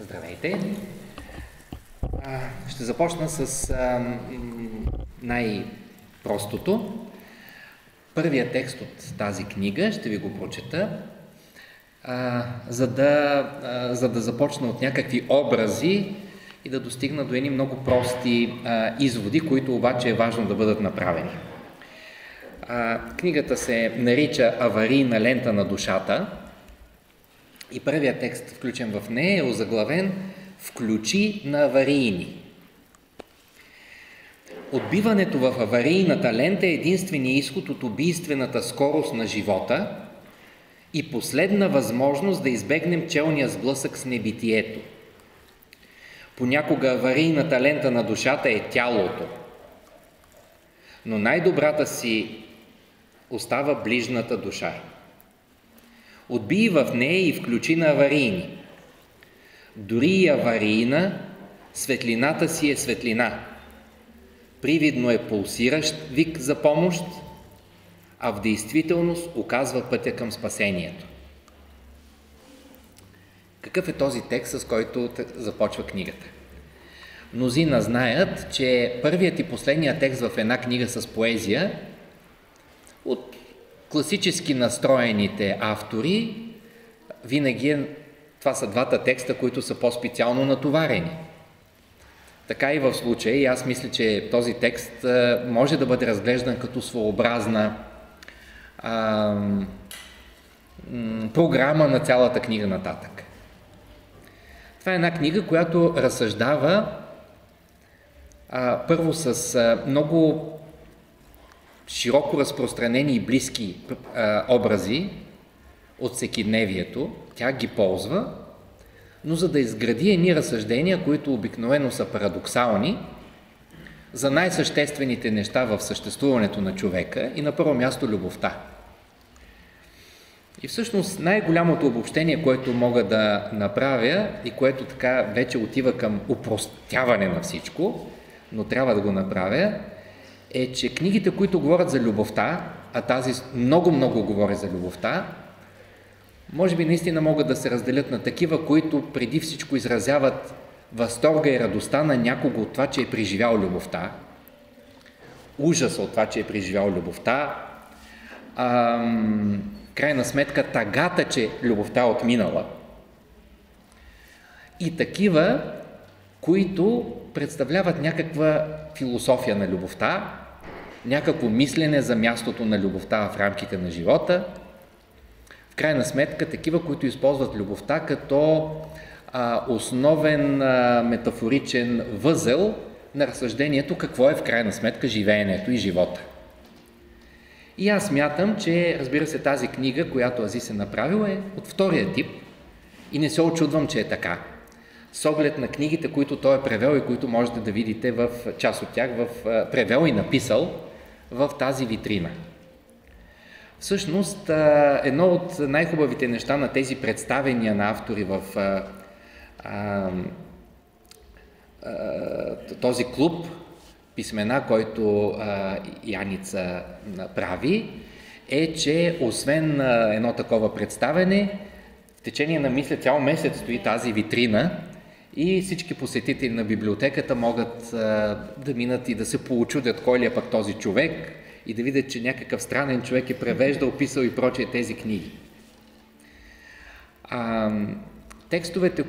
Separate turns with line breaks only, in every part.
Здравейте! Ще започна с най-простото. Първият текст от тази книга ще ви го прочета, за да започна от някакви образи и да достигна до едни много прости изводи, които обаче е важно да бъдат направени. Книгата се нарича "Аварийна лента на душата" и първият текст, включен в нея, е озаглавен "Включи на аварийни". Отбиването в аварийната лента е единственият изход от убийствената скорост на живота и последна възможност да избегнем челния сблъсък с небитието. Понякога аварийната лента на душата е тялото, но най-добрата си остава ближната душа. Отбий в нея и включи на аварийни. Дори и аварийна, светлината си е светлина. Привидно е пулсиращ вик за помощ, а в действителност указва пътя към спасението. Какъв е този текст, с който започва книгата? Мнозина знаят, че първият и последният текст в една книга с поезия от класически настроените автори винаги това са двата текста, които са по-специално натоварени. Така и в случая, и аз мисля, че този текст може да бъде разглеждан като своеобразна програма на цялата книга нататък. Това е една книга, която разсъждава първо с много широко разпространени и близки образи от всекидневието. Тя ги ползва, но за да изгради едни разсъждения, които обикновено са парадоксални, за най-съществените неща в съществуването на човека и на първо място любовта. И всъщност най-голямото обобщение, което мога да направя и което така вече отива към упростяване на всичко, но трябва да го направя, е, че книгите, които говорят за любовта, а тази много говори за любовта, може би наистина могат да се разделят на такива, които преди всичко изразяват възторга и радостта на някого от това, че е преживял любовта, ужаса от това, че е преживял любовта, крайна сметка тъгата, че любовта е отминала. И такива, които представляват някаква философия на любовта, някакво мислене за мястото на любовта в рамките на живота. В крайна сметка, такива, които използват любовта като основен метафоричен възел на разсъждението какво е в крайна сметка живеенето и живота. И аз смятам, че, разбира се, тази книга, която Азис е направил, е от втория тип и не се очудвам, че е така. С оглед на книгите, които той е превел и които можете да видите в част от тях, превел и написал в тази витрина. Всъщност, едно от най-хубавите неща на тези представения на автори в този клуб писмена, който Яница прави, е, че освен едно такова представене, в течение на, мисля, цял месец стои тази витрина и всички посетители на библиотеката могат да минат и да се поучудят кой ли е пък този човек и да видят, че някакъв странен човек е превеждал, писал и прочее тези книги. Текстовете,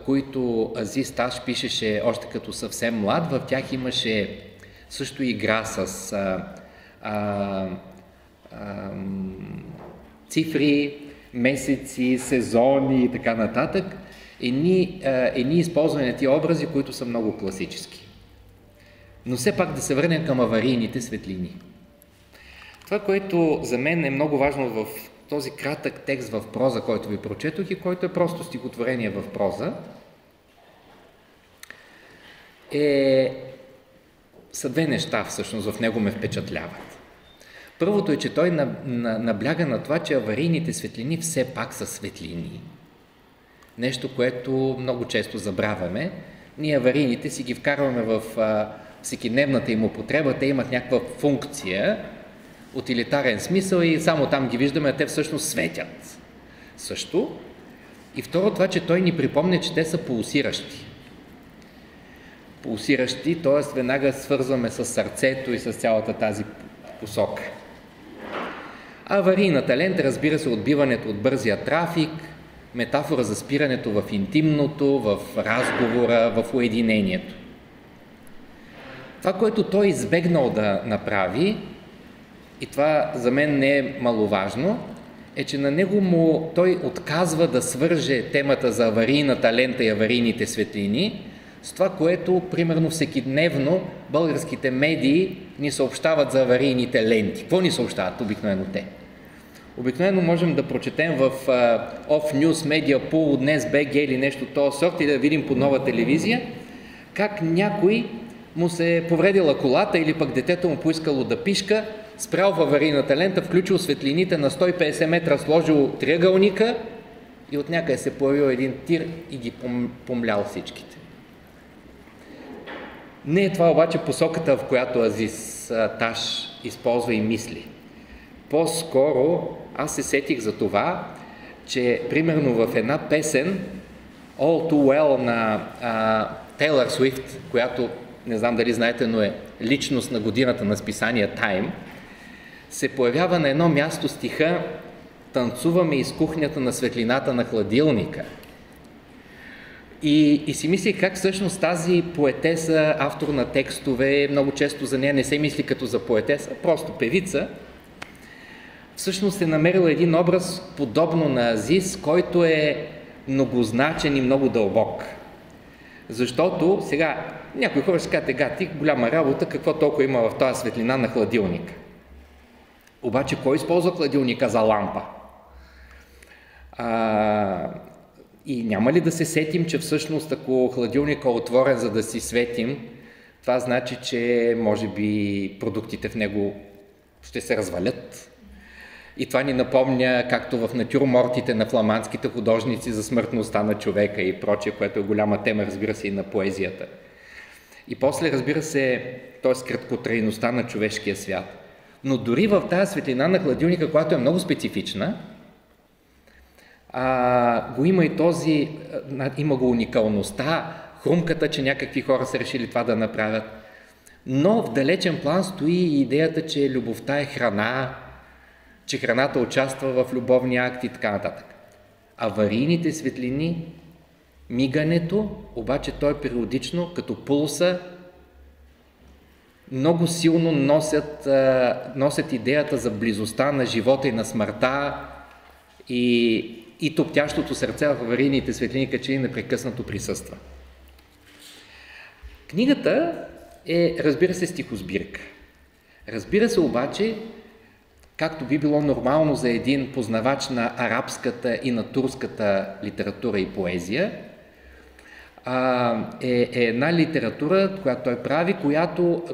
които Азис Таш пишеше още като съвсем млад, в тях имаше също игра с цифри, месеци, сезони и така нататък. Едни използване на тия образи, които са много класически. Но все пак да се върнем към аварийните светлини. Това, което за мен е много важно в този кратък текст в проза, който ви прочетох и който е просто стихотворение в проза, са две неща всъщност в него ме впечатляват. Първото е, че той набляга на това, че аварийните светлини все пак са светлини. Нещо, което много често забравяме. Ние аварийните си ги вкарваме в всекидневната им употреба, те имат някаква функция, утилитарен смисъл и само там ги виждаме, а те всъщност светят. Също И второ, това, че той ни припомня, че те са пулсиращи. Пулсиращи, т.е. веднага свързваме с сърцето и с цялата тази посока. Аварийната лента, разбира се, отбиването от бързия трафик, метафора за спирането в интимното, в разговора, в уединението. Това, което той избегнал да направи, и това за мен не е маловажно, е, че на него той отказва да свърже темата за аварийната лента и аварийните светлини с това, което, примерно, всекидневно българските медии ни съобщават за аварийните ленти. Какво ни съобщават обикновено те? Обикновено можем да прочетем в Off News, Media Pool, Днес БГ или нещо този сорт и да видим по нова телевизия как някой му се е повредила колата или пък детето му поискало да пишка, спрял в аварийната лента, включил светлините на 150 метра, сложил триъгълника и от някъде се появил един тир и ги помлял всичките. Не е това обаче посоката, в която Азиз Таш използва и мисли. По-скоро аз се сетих за това, че примерно в една песен All Too Well на Тейлър Суифт, която не знам дали знаете, но е личност на годината на списание Time, се появява на едно място стиха "Танцуваме из кухнята на светлината на хладилника". И си мислих как всъщност тази поетеса, автор на текстове, много често за нея не се мисли като за поетеса, просто певица, всъщност е намерила един образ подобно на Азиз, който е многозначен и много дълбок. Защото сега някои хора ще кажат, гати, голяма работа, какво толкова има в тази светлина на хладилника. Обаче кой използва хладилника за лампа? И няма ли да се сетим, че всъщност ако хладилника е отворен за да си светим, това значи, че може би продуктите в него ще се развалят. И това ни напомня, както в натюрмортите на фламандските художници за смъртността на човека и прочее, което е голяма тема, разбира се, и на поезията. И после, разбира се, т.е. краткотрайността на човешкия свят. Но дори в тази светлина на хладилника, която е много специфична, го има и има го уникалността, хрумката, че някакви хора са решили това да направят. Но в далечен план стои и идеята, че любовта е храна, че храната участва в любовни акти и така нататък. Аварийните светлини, мигането, обаче той периодично, като пулса, много силно носят идеята за близостта на живота и на смъртта и топтящото сърце в аварийните светлини, като че непрекъснато присъства. Книгата е, разбира се, стихосбирка. Разбира се обаче, както би било нормално за един познавач на арабската и на турската литература и поезия, е една литература, която той прави,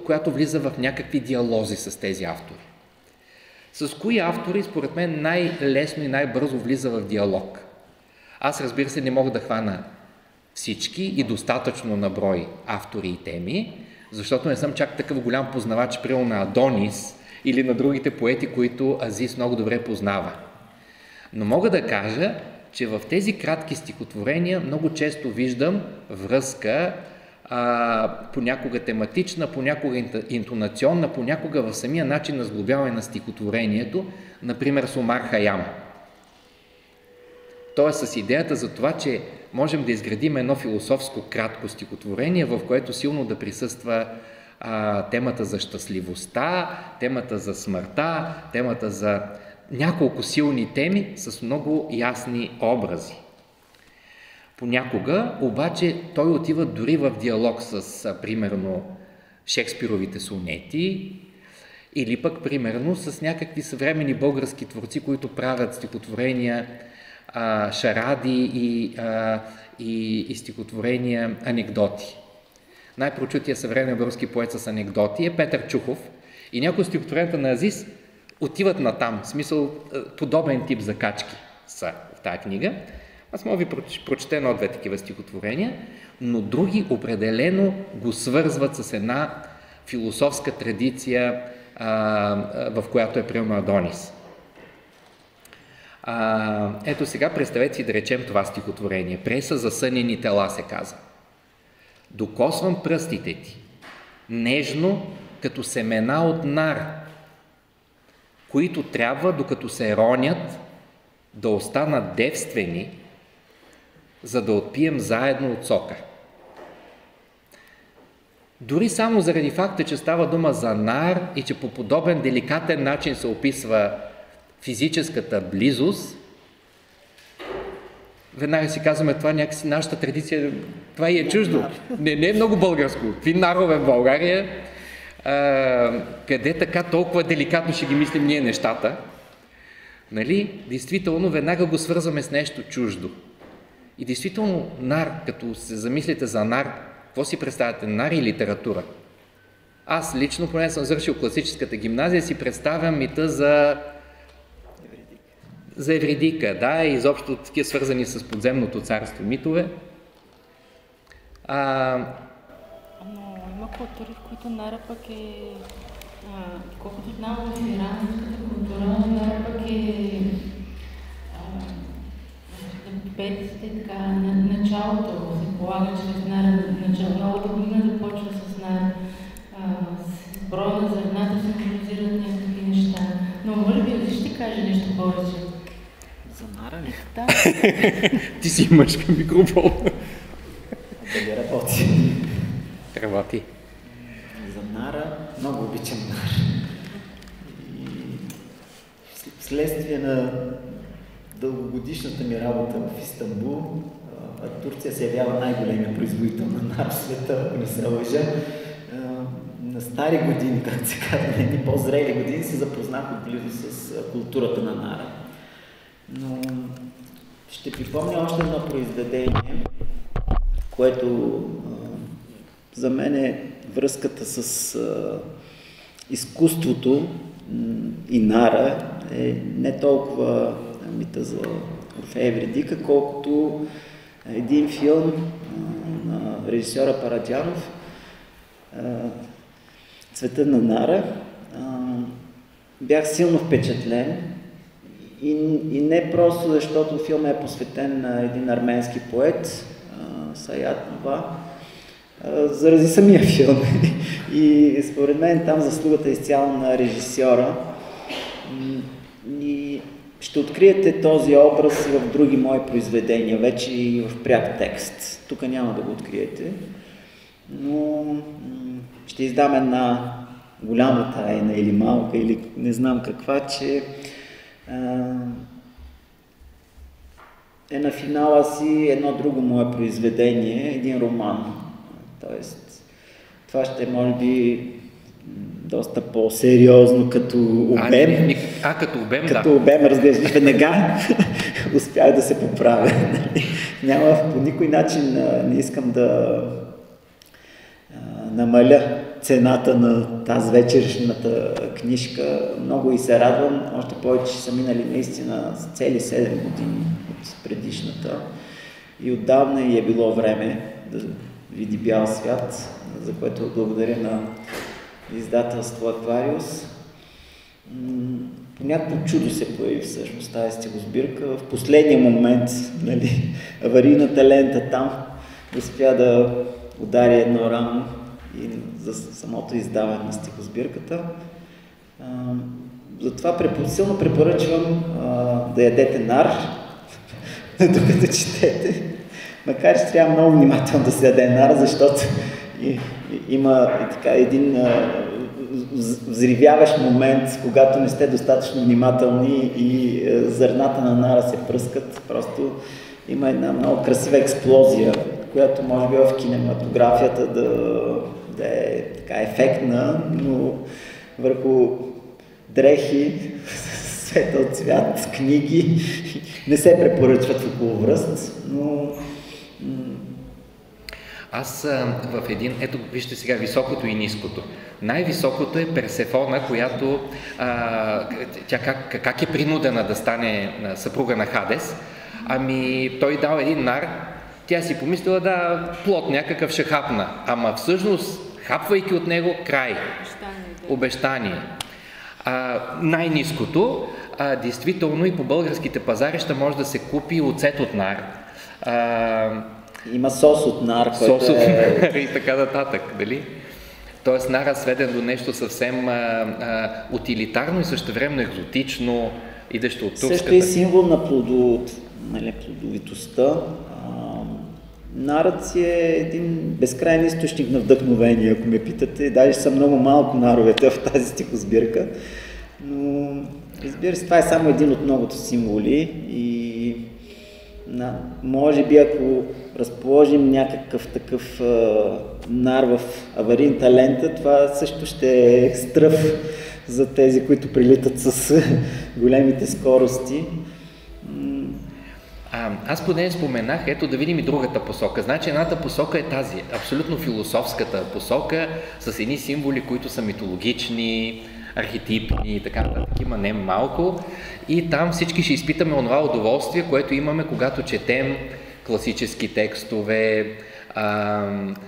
която влиза в някакви диалози с тези автори. С кои автори, според мен, най-лесно и най-бързо влиза в диалог? Аз, разбира се, не мога да хвана всички и достатъчно на брой автори и теми, защото не съм чак такъв голям познавач, примерно на Адонис или на другите поети, които Азиз много добре познава. Но мога да кажа, че в тези кратки стихотворения много често виждам връзка, понякога тематична, понякога интонационна, понякога в самия начин на сглобяване на стихотворението, например с Омар Хаям. Тоест с идеята за това, че можем да изградим едно философско кратко стихотворение, в което силно да присъства темата за щастливостта, темата за смъртта, темата за няколко силни теми с много ясни образи. Понякога, обаче, той отива дори в диалог с, примерно, Шекспировите сонети или пък, примерно, с някакви съвременни български творци, които правят стихотворения, шаради и стихотворения анекдоти. Най-прочутия съвременен български поет с анекдоти е Петър Чухов и някои от стихотворенията на Азиз отиват натам, в смисъл подобен тип закачки са в тази книга. Аз мога ви прочета едно-две такива стихотворения, но други определено го свързват с една философска традиция, в която е примерно Адонис. Ето сега представете си да речем това стихотворение. Преса засънени тела се казва. Докосвам пръстите ти, нежно като семена от нар, които трябва, докато се ронят, да останат девствени, за да отпием заедно от сока. Дори само заради факта, че става дума за нар и че по подобен деликатен начин се описва физическата близост, веднага си казваме, това някакси нашата традиция, това и е чуждо. Не е много българско. Какви нарове в България, къде така толкова деликатно ще ги мислим ние нещата, нали? Действително, веднага го свързваме с нещо чуждо. И действително, нар, като се замислите за нар, какво си представяте? Нар и литература. Аз лично, поне съм завършил класическата гимназия, си представям мита за Евридика, да, и изобщо такива свързани с подземното царство митове.
Но има култури, в които нара пък е, колкото знам в иранската култура, нара пък е петите, така, началото се полага чрез нара, новата година започва с нара, с броя на зърната се символизират някакви неща. Но може би ще каже нещо повече.
За нара ли?
Да.
Ти си мъж към микрофон.
Дали работи?
Работи.
За нара много обичам нара. И вследствие на дългогодишната ми работа в Истанбул, Турция се явява най-големия производител на нар в света, ако не се лъжа. На стари години, както се казва, едни по-зрели години, се запознах отблизо с културата на нара. Но ще припомня още едно произведение, което за мен е връзката с изкуството и нара е не толкова мита за Орфей Евридика, колкото един филм на режисьора Парадянов, Цветът на нара. Бях силно впечатлен и не просто защото филмът е посветен на един арменски поет, Саят Нова, заради самия филм. И според мен там заслугата е изцяло на режисьора. И ще откриете този образ в други мои произведения, вече и в пряк текст. Тук няма да го откриете, но ще издам една голяма тайна или малка, или не знам каква, че е на финала си едно друго мое произведение, един роман. Тоест, това ще може би доста по-сериозно като обем.
Като обем,
като обем, разбира се, веднага успях да се поправя. Няма по никой начин, не искам да намаля цената на тази вечершната книжка. Много и се радвам, още повече, че са минали наистина цели 7 години от предишната и отдавна и е било време да види бял свят, за което благодаря на издателство Аквариус. По някакво чудо се появи всъщност тази стихосбирка. В последния момент, нали, аварийната лента там успя да удари едно рамо и за самото издаване на стихосбирката. Затова силно препоръчвам да ядете нар, докато четете. Макар че трябва много внимателно да се яде нар, защото има така един взривяващ момент, когато не сте достатъчно внимателни и зърната на нара се пръскат. Просто има една много красива експлозия, която може би в кинематографията да е така ефектна, но върху дрехи, светъл цвят, книги не се препоръчват в околовръст, но
аз в един, ето вижте сега високото и ниското. Най-високото е Персефона, която тя как е принудена да стане съпруга на Хадес. Ами той дал един нар, тя си помислила да плод някакъв ще хапна. Ама всъщност, хапвайки от него, край. Обещание. Най-ниското, действително и по българските пазарища може да се купи оцет от нар.
Има сос от нар,
който е... и така нататък, дали? Тоест нара сведен до нещо съвсем утилитарно и същевременно екзотично, идещо от турската.
Също е символ на плодовитостта. Нарът си е един безкрайен източник на вдъхновение, ако ме питате. Даже са много малко наровете в тази стихосбирка. Но, разбира се, това е само един от многото символи и може би ако разположим някакъв такъв нар в аварийната лента, това също ще е стръв за тези, които прилитат с големите скорости.
Аз поне споменах, ето да видим и другата посока. Значи едната посока е тази, абсолютно философската посока, с едни символи, които са митологични, архетипни и така нататък. Има не малко. И там всички ще изпитаме онова удоволствие, което имаме, когато четем класически текстове,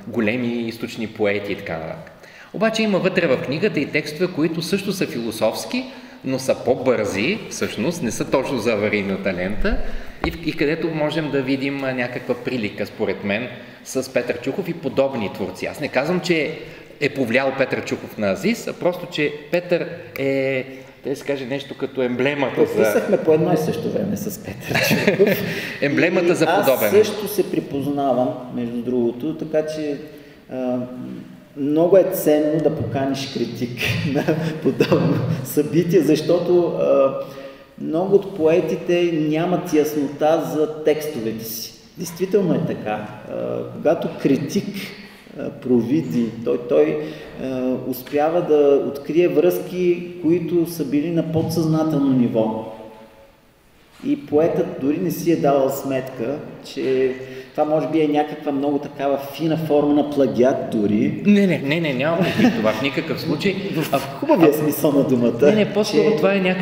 големи източни поети и така нататък. Обаче има вътре в книгата и текстове, които също са философски, но са по-бързи, всъщност, не са точно за аварийната лента и където можем да видим някаква прилика, според мен, с Петър Чухов и подобни творци. Аз не казвам, че е повлиял Петър Чухов на Азис, а просто, че Петър е, да се каже, нещо като емблемата за...
Писахме по едно и също време с Петър Чухов.
Емблемата за подобен.
Аз също се припознавам, между другото, така че много е ценно да поканиш критик на подобно събитие, защото много от поетите нямат яснота за текстовете си. Действително е така. Когато критик провиди, той успява да открие връзки, които са били на подсъзнателно ниво. И поетът дори не си е давал сметка, че това може би е някаква много такава фина форма на плагиат дори.
Не, няма предвид това в никакъв случай.
В хубавия смисъл на думата.
Не, по-скоро това е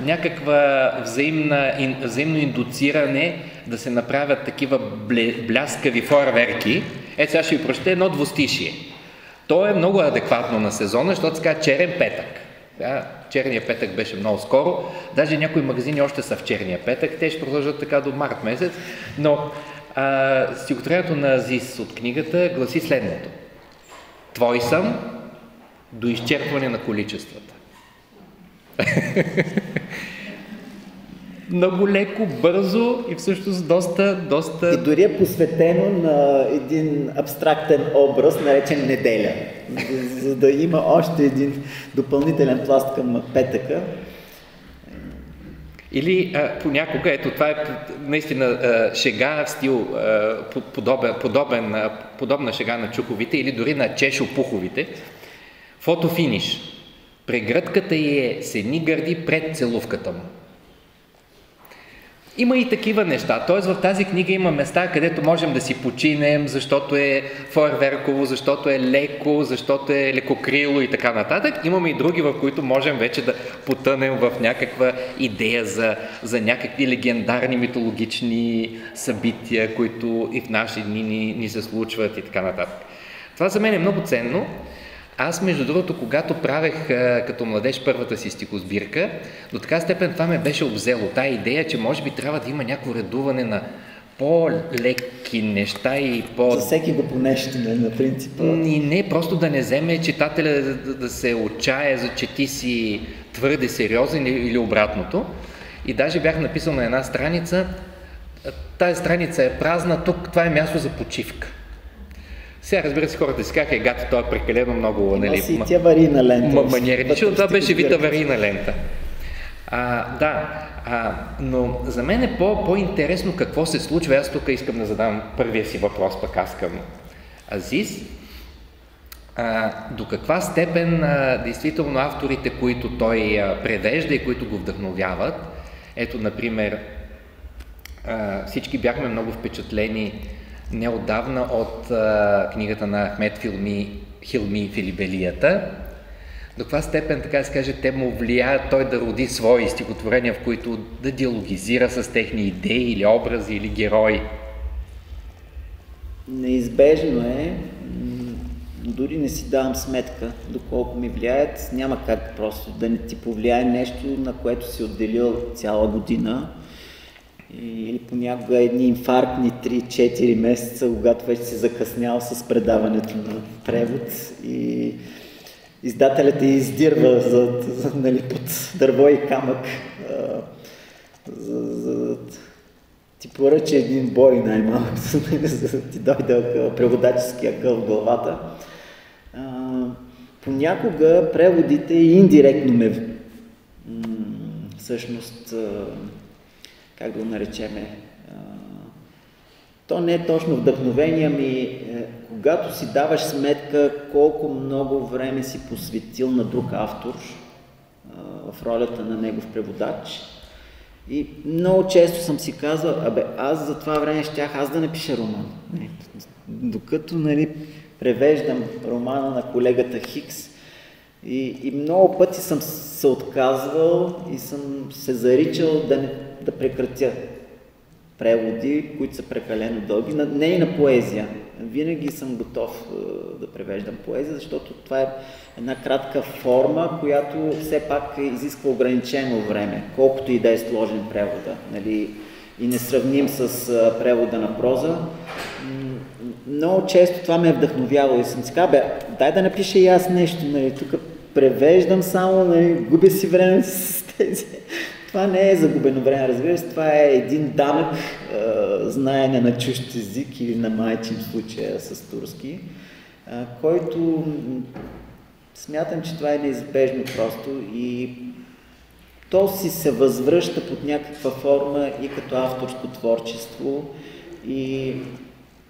някаква взаимно индуциране да се направят такива бляскави фойерверки. Ето сега ще ви прочета едно двустишие. То е много адекватно на сезона, защото се казва черен петък. Да, черния петък беше много скоро. Даже някои магазини още са в черния петък. Те ще продължат така до март месец. Но стихотворението на Азис от книгата гласи следното. Твой съм до изчерпване на количествата. Много леко, бързо и всъщност доста...
И дори е посветено на един абстрактен образ, наречен неделя. За да има още един допълнителен пласт към петъка.
Или понякога, ето това е наистина шега в стил, подобна шега на Чуховите или дори на Чешо-Пуховите. Фотофиниш. Прегръдката й е с едни гърди пред целувката му. Има и такива неща, т.е. в тази книга има места, където можем да си починем, защото е фойерверково, защото е леко, защото е лекокрило и така нататък. Имаме и други, в които можем вече да потънем в някаква идея за някакви легендарни митологични събития, които и в наши дни ни се случват и така нататък. Това за мен е много ценно. Аз, между другото, когато правех като младеж първата си стихосбирка, до така степен това ме беше обзело. Тая идея, че може би трябва да има някакво редуване на по-леки неща и
За всеки го по нещо, на принципа.
И не, просто да не вземе читателя да се отчае, че ти си твърде сериозен или обратното. И даже бях написал на една страница, тази страница е празна, тук това е място за почивка. Сега, разбира се, хората си казаха, гато, това е прекалено много, нали,
си тя аварийна лента.
Маниерично, това беше вид аварийна лента. Но за мен е по-интересно какво се случва. Аз тук искам да задам първия си въпрос, пък аз към Азис. До каква степен действително авторите, които той превежда и които го вдъхновяват, ето, например, всички бяхме много впечатлени неотдавна от книгата на Ахмед Хилми Филибелията. До каква степен, така да се каже, те му влияят той да роди свои стихотворения, в които да диалогизира с техни идеи или образи или герои?
Неизбежно е. дори не си давам сметка доколко ми влияят. Няма как просто да не ти повлияе нещо, на което си отделил цяла година. Или понякога едни инфарктни 3-4 месеца, когато вече си закъснял с предаването на превод и издателят те издирва нали, под дърво и камък. Ти поръча един бой най-малко, за да ти дойде преводачески акъл в главата. Понякога преводите индиректно ме всъщност, как да го наречеме, то не е точно вдъхновение, ами когато си даваш сметка колко много време си посветил на друг автор в ролята на негов преводач. И много често съм си казвал, аз за това време щях аз да напиша роман. Докато нали, превеждам романа на колегата Хикс и много пъти съм се отказвал и съм се заричал да прекратя преводи, които са прекалено дълги, не и на поезия. Винаги съм готов да превеждам поезия, защото това е една кратка форма, която все пак изисква ограничено време, колкото и да е сложен превода, нали, и не сравним с превода на проза. Много често това ме е вдъхновявало и съм си казал, дай да напиша и аз нещо, нали, тук превеждам само, нали, губя си време с тези. Това не е загубено време, разбира се, това е един данък, знаене на чужд език или на майчин случая с турски, който смятам, че това е неизбежно просто и то си се възвръща под някаква форма и като авторско творчество и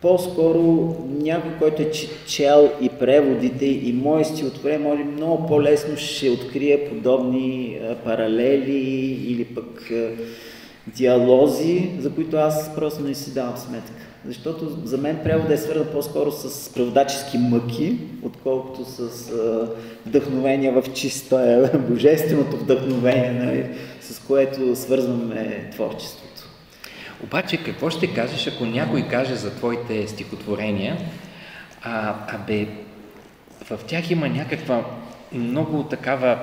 по-скоро някой, който е чел и преводите и мои стихотворения, може много по-лесно ще открие подобни паралели или пък диалози, за които аз просто не си давам сметка. Защото за мен превода е свързан по-скоро с преводачески мъки, отколкото с вдъхновение в чисто, божественото вдъхновение, нали, с което свързваме творчеството.
Обаче какво ще кажеш, ако някой каже за твоите стихотворения, в тях има някаква много такава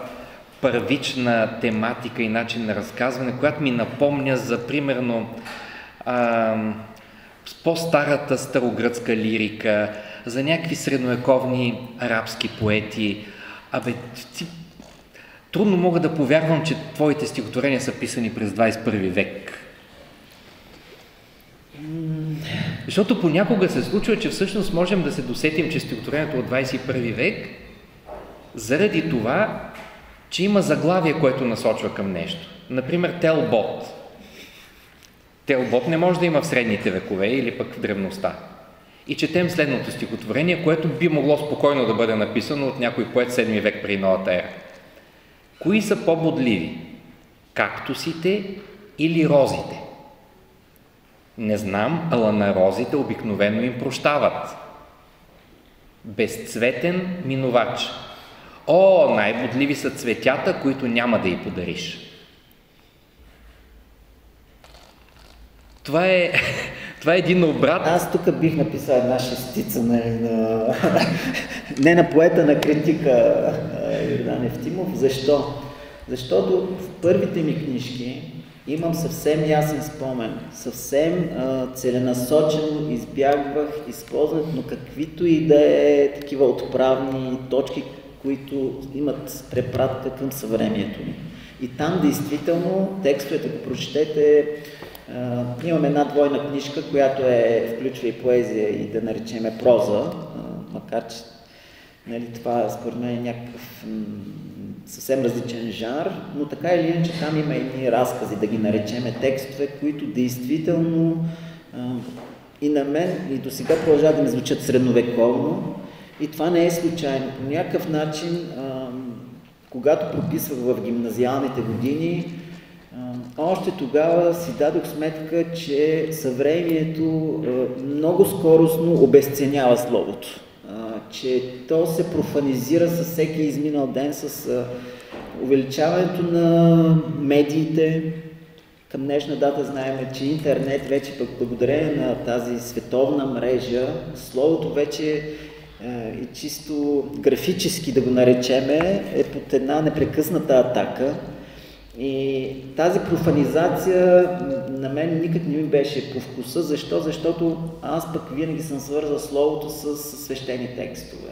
първична тематика и начин на разказване, която ми напомня за, примерно, по-старата старогръцка лирика, за някакви средновековни арабски поети. Трудно мога да повярвам, че твоите стихотворения са писани през 21 век. Защото понякога се случва, че всъщност можем да се досетим, че стихотворението от 21 век, заради това, че има заглавие, което насочва към нещо. Например, Телбот. Телбот не може да има в средните векове или пък в древността. И четем следното стихотворение, което би могло спокойно да бъде написано от някой поет 7 век преди новата ера. Кои са по-бодливи? Кактусите или розите? Не знам, ала на розите обикновено им прощават. Безцветен минувач. О, най-бодливи са цветята, които няма да й подариш. Това е един обрат.
Аз тук бих написал една шестица не на поета, на критика Йордан Евтимов. Защо? Защото в първите ми книжки имам съвсем ясен спомен, съвсем целенасочено избягвах използването, но каквито и да е такива отправни точки, които имат препратка към съвремието ни. И там действително текстовете, ако прочетете, имам една двойна книжка, която включва и поезия и да наречеме проза, макар че нали, това според мен е някакъв съвсем различен жанр, но така или иначе там има едни разкази, да ги наречеме текстове, които действително и на мен и до сега продължават да ми звучат средновековно и това не е случайно. По някакъв начин, когато прописвах в гимназиалните години, още тогава си дадох сметка, че съвремието много скоростно обезценява словото. Че то се профанизира със всеки изминал ден, с увеличаването на медиите. Към днешна дата знаем, че интернет вече пък благодарение на тази световна мрежа, словото вече и чисто графически да го наречеме, е под една непрекъсната атака. И тази профанизация на мен никак не ми беше по вкуса. Защо? Защото аз пък винаги съм свързал словото с свещени текстове.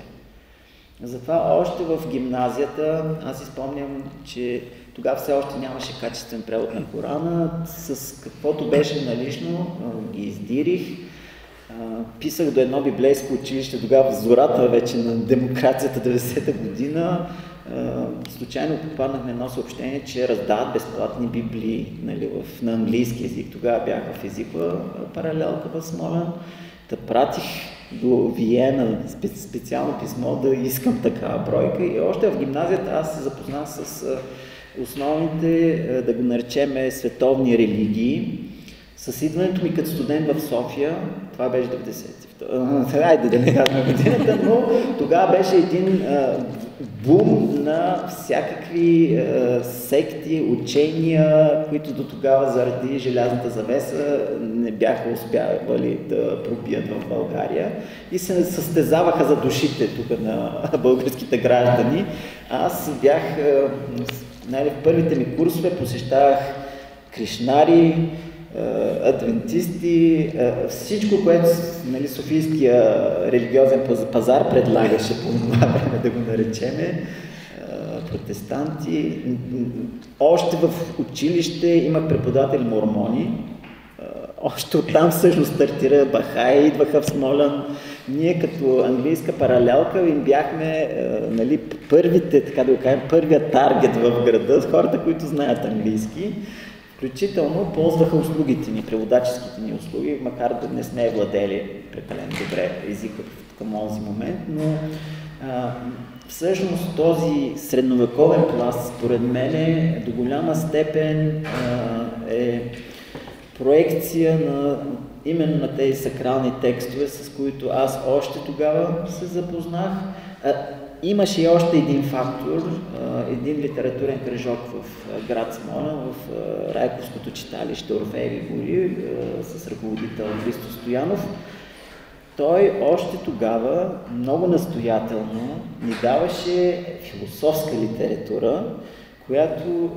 Затова още в гимназията, аз си спомням, че тогава все още нямаше качествен превод на Корана, с каквото беше налично ги издирих. Писах до едно библейско училище, тогава в зората вече на демокрацията 90-та година. Случайно попаднах на едно съобщение, че раздават безплатни библии, нали, на английски език. Тогава бях в езикова паралелка в Смолян. Та пратих до Виена специално писмо да искам такава бройка и още в гимназията аз се запознах с основните, да го наречеме, световни религии. С идването ми като студент в София, това беше 90-ти, айде да не казваме годината, но тогава беше един бум на всякакви секти, учения, които до тогава заради желязната завеса не бяха успявали да пробият в България и се състезаваха за душите тук на българските граждани. Аз бях, в първите ми курсове посещавах кришнари, адвентисти, всичко, което Софийския религиозен пазар предлагаше по това време, да го наречеме, протестанти. Още в училище имах преподаватели мормони, още оттам всъщност стартира Бахаи, идваха в Смолян. Ние като английска паралелка им бяхме първите, така да го кажем, първият таргет в града, хората, които знаят английски. Включително ползваха услугите ни, преводаческите ни услуги, макар да не сме владели прекалено добре езика към този момент, но всъщност този средновековен пласт, според мен, до голяма степен е проекция на именно на тези сакрални текстове, с които аз още тогава се запознах. Имаше и още един фактор, един литературен кръжок в град Смолян, в Райковското читалище Орфееви гори, с ръководител Христо Стоянов. Той още тогава много настоятелно ни даваше философска литература, която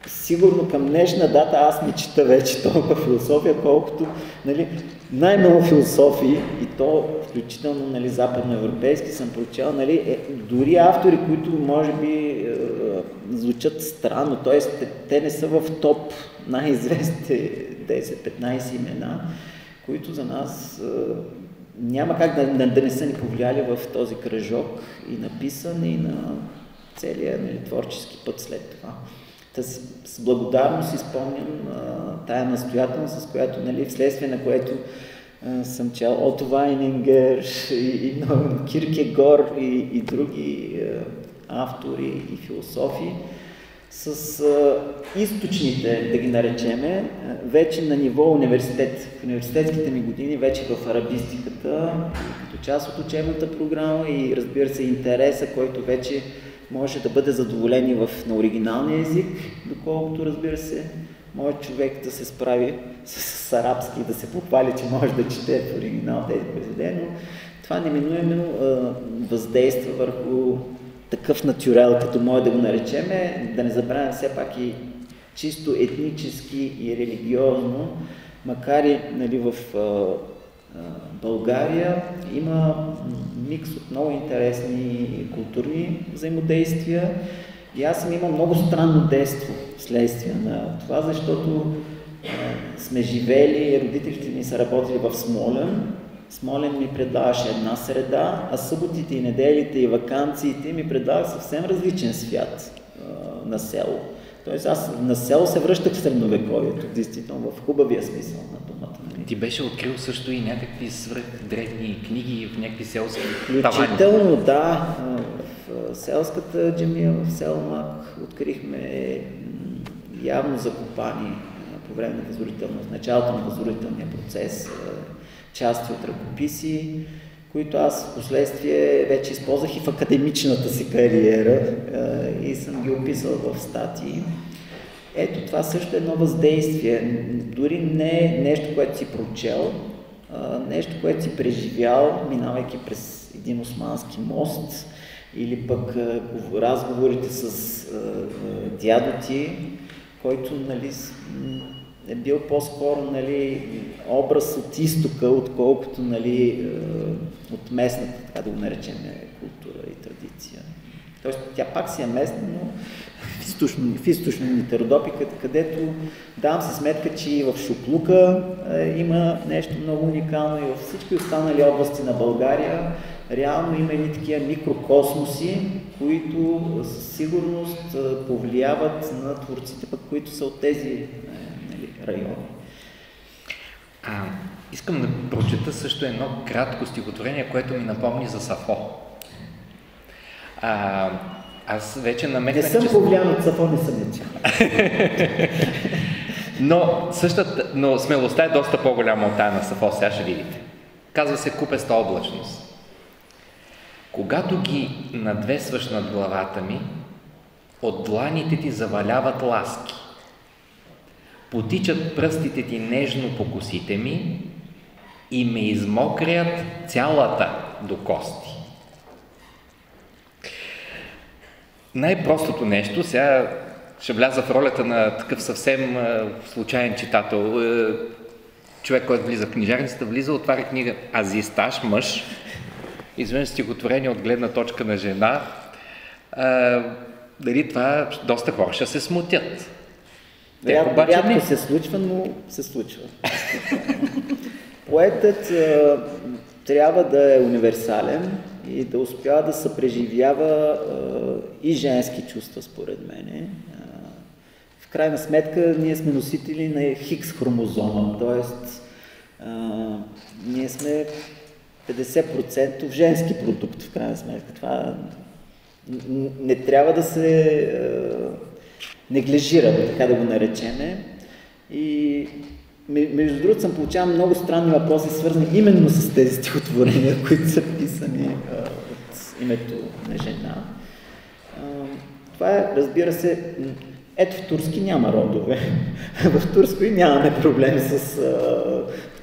сигурно към днешна дата аз не чета вече толкова философия, колкото най-много философии, и то включително западноевропейски съм прочел, дори автори, които може би звучат странно, т.е. те не са в топ най-известните 10-15 имена, които за нас няма как да не са ни повлияли в този кръжок и на писане, и на целия творчески път след това. С благодарност изпомням тая настоятелност, с която, вследствие на което съм чел Ото Вайнингер и Киркегор и други автори и философи, с източните, да ги наречеме, вече на ниво университет. В университетските ми години, вече в арабистиката, като част от учебната програма и, разбира се, интереса, който вече може да бъде задоволен на оригиналния език, доколкото, разбира се, може човек да се справи с арабски и да се похвали, че може да чете в оригинал тези произведения, но това неминуемо въздейства върху такъв натюрел, като може да го наречеме, да не забравяме все пак и чисто етнически и религиозно, макар и в България има микс от много интересни културни взаимодействия и аз съм имал много странно детство вследствие на това, защото сме живели, родителите ми са работили в Смолян. Смолян ми предлагаше една среда, а съботите и неделите и ваканциите ми предлагах съвсем различен свят на село. Тоест аз на село се връщах в средновековието, действително в хубавия смисъл на думата.
Ти беше открил също и някакви свръхдревни книги в някакви селски тавани.
Включително, да. В селската джамия в село Мак открихме явно закопани по време на възродителност, началото на възродителния процес, части от ръкописи, които аз в последствие вече използвах и в академичната си кариера и съм ги описал в статии. Ето, това също е едно въздействие. Дори не нещо, което си прочел, нещо, което си преживял, минавайки през един османски мост, или пък разговорите с дядо ти, който, нали, е бил по-скоро, нали, образ от изтока, отколкото, нали, от местната, така да го наречем, култура и традиция. Тоест тя пак си е местна, но в източните Родопи, където давам се сметка, че и в Шуклука има нещо много уникално, и във всички останали области на България реално има едни такива микрокосмоси, които със сигурност повлияват на творците, пък които са от тези райони.
Искам да прочета също едно кратко стихотворение, което ми напомни за Сафо. Аз вече намекнах,
не съм повлиян от Сафо, не съм чел.
но смелостта е доста по-голяма от тая на Сафо, сега ще видите. Казва се купеста облачност. Когато ги надвесваш над главата ми, от дланите ти заваляват ласки. Потичат пръстите ти нежно по косите ми и ме измокрят цялата до кости. Най-простото нещо, сега ще вляза в ролята на такъв съвсем случайен читател. Човек, който влиза в книжарницата, отваря книга Азисташ, мъж, извън стихотворение от гледна точка на жена. Дали това доста хора ще се смутят.
Рядко се случва, но се случва. Поетът трябва да е универсален и да успява да съпреживява и женски чувства, според мене. В крайна сметка ние сме носители на Хикс хромозома, т.е. ние сме 50% женски продукт, в крайна сметка. Това не трябва да се неглижира, така да го наречеме. И между другото съм получавал много странни въпроси, свързани именно с тези стихотворения, които са писани от името на жена. Това е, разбира се, ето в турски няма родове. В турско и нямаме проблем с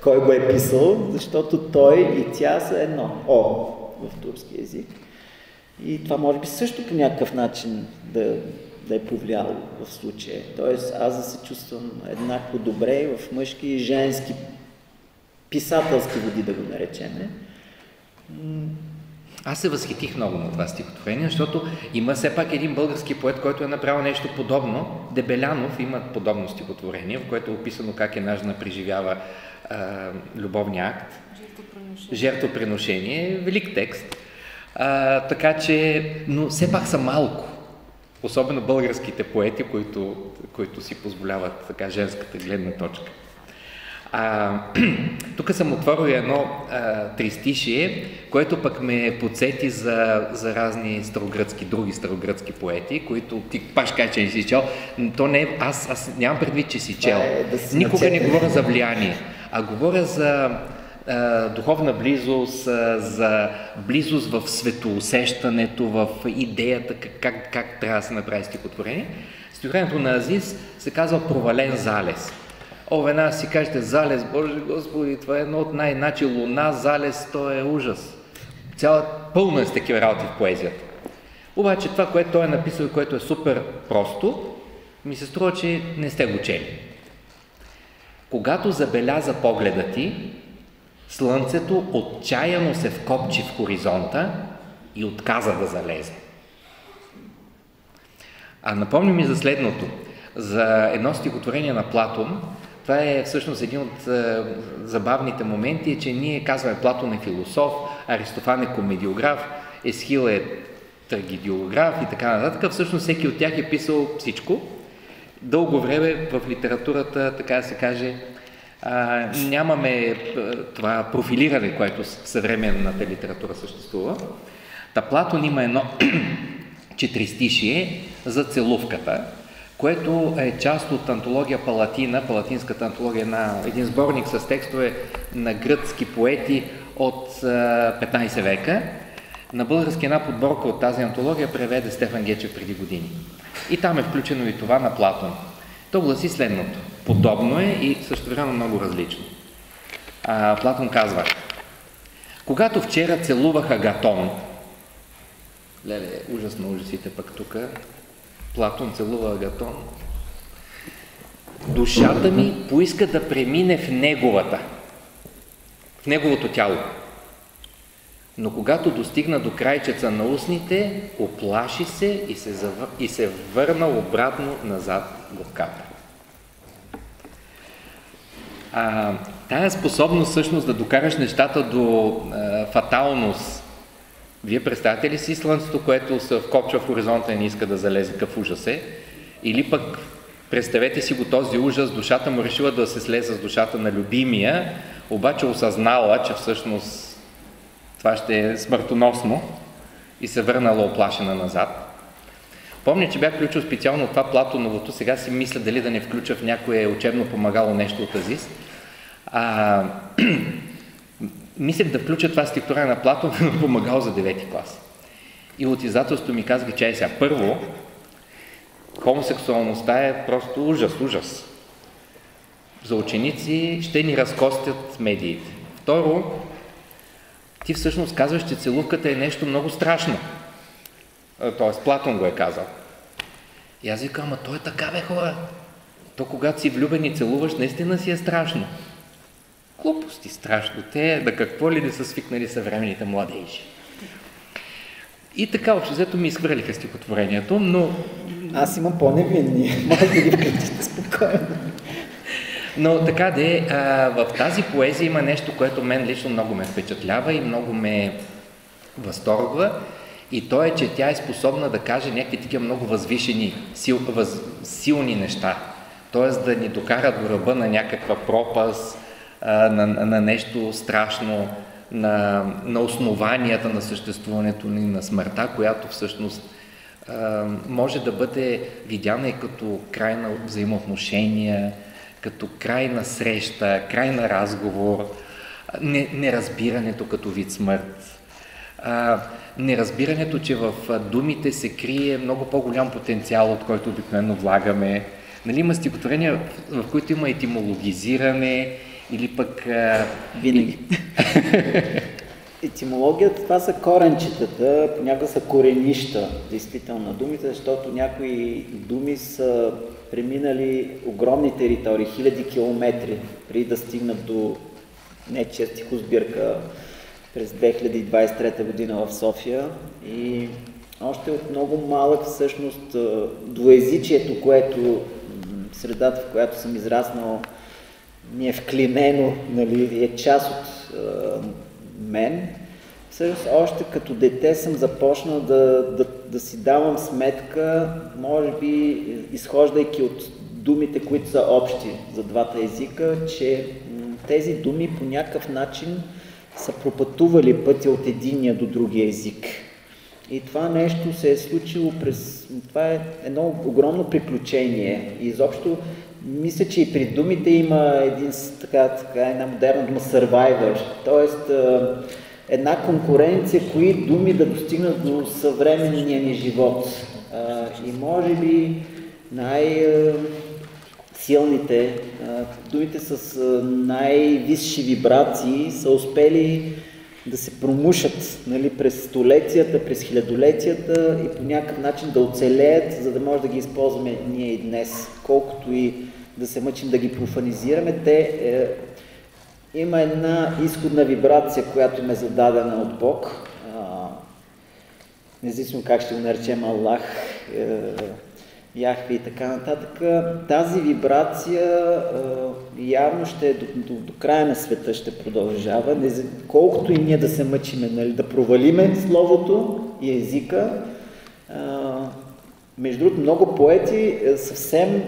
кой го е писал, защото той и тя са едно О в турски език. И това може би също по някакъв начин да е повлияло в случая. Тоест аз да се чувствам еднакво добре в мъжки и женски писателски води, да го наречеме.
Аз се възхитих много на това стихотворение, защото има все пак един български поет, който е направил нещо подобно. Дебелянов има подобно стихотворение, в което е описано как една жена преживява любовния акт. Жертвоприношение. Велик текст. Така че, но все пак са малко. Особено българските поети, които си позволяват така женската гледна точка. Тук съм отворил едно тристишие, което пък ме подсети за разни други старогръцки поети, които ти пак ще кажа, че не си чел. То не е, аз нямам предвид, че си чел. Никога не говоря за влияние, а говоря за духовна близост, за близост в светоусещането, в идеята как трябва да се направи стихотворение. Стихотворението на Азис се казва Провален залез. Веднага си кажете залез, Боже Господи, това е едно от най-начи луна, залез, то е ужас. Пълно е с такива работи в поезията. Обаче това, което той е написал и което е супер просто, ми се струва, че не сте го чели. Когато забеляза погледа ти, слънцето отчаяно се вкопчи в хоризонта и отказа да залезе. Напомня ми за следното. За едно стихотворение на Платон, това е всъщност един от забавните моменти, че ние казваме Платон е философ, Аристофан е комедиограф, Есхил е трагедиограф и така нататък. Всъщност всеки от тях е писал всичко. Дълго време в литературата, така да се каже, нямаме това профилиране, което в съвременната литература съществува. Платон има едно четиристишие за целувката, което е част от антология Палатина, палатинската антология, един сборник с текстове на гръцки поети от 15 века. На български една подборка от тази антология преведе Стефан Гечев преди години. И там е включено и това на Платон. То гласи следното. Подобно е и също време много различно. Платон казва: Когато вчера целувах Агатон, леле, ужас на ужасите пък тук, Платон целува Агатон, душата ми поиска да премине в неговото тяло. Но когато достигна до крайчеца на устните, оплаши се и се върна обратно назад в капа. Тая способност всъщност да докараш нещата до фаталност. Вие представяте ли си слънцето, което се вкопчва в хоризонта и не иска да залезе, къв ужас е? Или пък представете си го този ужас, душата му решила да се слезе с душата на любимия, обаче осъзнала, че всъщност това ще е смъртоносно и се върнала оплашена назад. Помня, че бях включил специално това Платоновото, сега си мисля дали да не включа в някое учебно помагало нещо от Азис. Мислех да включа това стихотворение на Платон, но помагал за 9-ти клас. И от издателството ми казаха, че сега първо, хомосексуалността е просто ужас. За ученици ще ни разкостят медиите. Второ, ти всъщност казваш, че целувката е нещо много страшно. Тоест, Платон го е казал. И аз викам, ама то е така, бе, хора. То когато си влюбен и целуваш, наистина си е страшно. Глупости, страшно. Те, да какво ли не са свикнали съвременните младежи. И така, общо взето ми изхвърлиха стихотворението, но...
Аз имам по-невинни. Може да ги включите спокойно.
Но така де, в тази поезия има нещо, което мен лично много ме впечатлява и много ме възторгва. И то е, че тя е способна да каже някакви такива много възвишени, силни неща. Тоест да ни докара до ръба на някаква пропаст, на нещо страшно, на основанията на съществуването ни, на смъртта, която всъщност може да бъде видяна и като край на взаимоотношения, като край на среща, край на разговор, неразбирането като вид смърт. Неразбирането, че в думите се крие много по-голям потенциал, от който обикновено влагаме. Нали, има стихотворения, в които има етимологизиране или пък...
Винаги. Етимологията, това са коренчетата, понякога са коренища, действително, на думите, защото някои думи са преминали огромни територии, хиляди километри, преди да стигнат до нечия стихосбирка през 2023 година в София. И още от много малък всъщност двуезичието, което средата, в която съм израснал, ми е вклинено, нали, е част от мен. Всъщност още като дете съм започнал да си давам сметка, може би изхождайки от думите, които са общи за двата езика, че тези думи по някакъв начин са пропътували пътя от единия до другия език. И това нещо се е случило това е едно огромно приключение. И изобщо мисля, че и при думите има една модерна дума survivor, т.е. една конкуренция, кои думи да достигнат до съвременния ни живот. И може би най-силните, думите с най-висши вибрации са успели да се промушат, нали, през столетията, през хилядолетията и по някакъв начин да оцелеят, за да може да ги използваме ние и днес. Колкото и да се мъчим да ги профанизираме, има една изходна вибрация, която им е зададена от Бог. Независимо как ще го наречем, Аллах, Яхве и така нататък. Тази вибрация явно ще е до края на света ще продължава, колкото и ние да се мъчиме, нали, да провалиме словото и езика. Между другото, много поети съвсем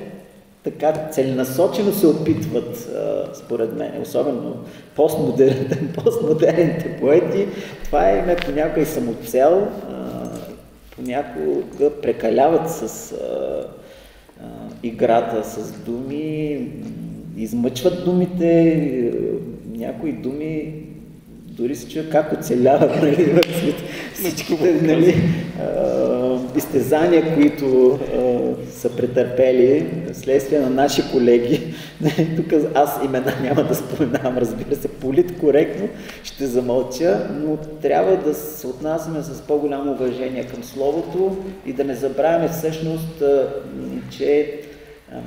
така целенасочено се опитват, според мен, особено постмодерните поети. Това е понякога и самоцел, понякога прекаляват с играта с думи, измъчват думите, някои думи дори се чуят как оцеляват, нали, всичките, нали, изтезания, които са претърпели следствие на наши колеги. Тук аз имена няма да споменавам, разбира се, политкоректно ще замълча, но трябва да се отнасяме с по-голямо уважение към словото и да не забравяме всъщност, че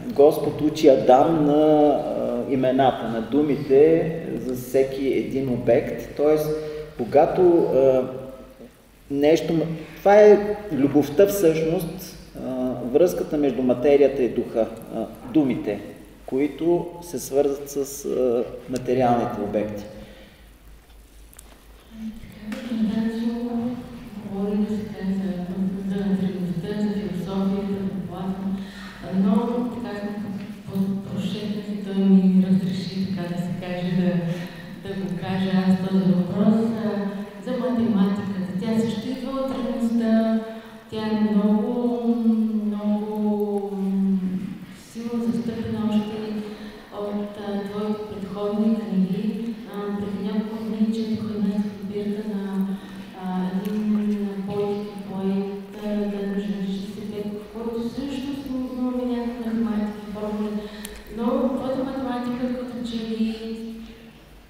Господ учи Адам на имената, на думите за всеки един обект. Тоест, когато нещо... Това е любовта всъщност, връзката между материята и духа, думите, които се свързват с материалните обекти.
Говорим за древността, за философията, за Платон, но така прошетнах и той ми разреши, така да се каже, да го кажа аз този въпрос за математиката. Тя също идва от древността, тя е много силно застъпена още от твоите предходни книги. Преди няколко дни четох една сбирка на един поет, Дънжан Шестипеков, който също се основи някакви математики, формули. Но твоята математика като че ли